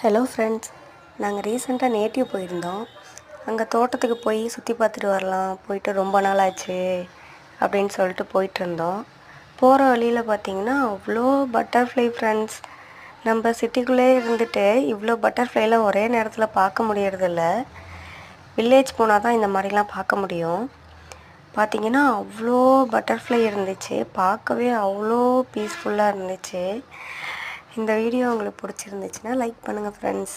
Hello friends, நாங்கள் ரீசெண்டாக native போயிருந்தோம். அங்கே தோட்டத்துக்கு போய் சுற்றி பார்த்துட்டு வரலாம், போயிட்டு ரொம்ப நாள் ஆச்சு அப்படின்னு சொல்லிட்டு போயிட்டுருந்தோம். போகிற வழியில் பார்த்திங்கன்னா அவ்வளோ பட்டர்ஃப்ளை ஃப்ரெண்ட்ஸ். நம்ம சிட்டிக்குள்ளே இருந்துட்டு இவ்வளோ பட்டர்ஃப்ளைலாம் ஒரே நேரத்தில் பார்க்க முடியறதில்ல. வில்லேஜ் போனால் தான் இந்த மாதிரிலாம் பார்க்க முடியும். பார்த்திங்கன்னா அவ்வளோ பட்டர்ஃப்ளை இருந்துச்சு, பார்க்கவே அவ்வளோ பீஸ்ஃபுல்லாக இருந்துச்சு. இந்த வீடியோ உங்களுக்கு பிடிச்சிருந்துச்சுன்னா லைக் பண்ணுங்கள் ஃப்ரெண்ட்ஸ்.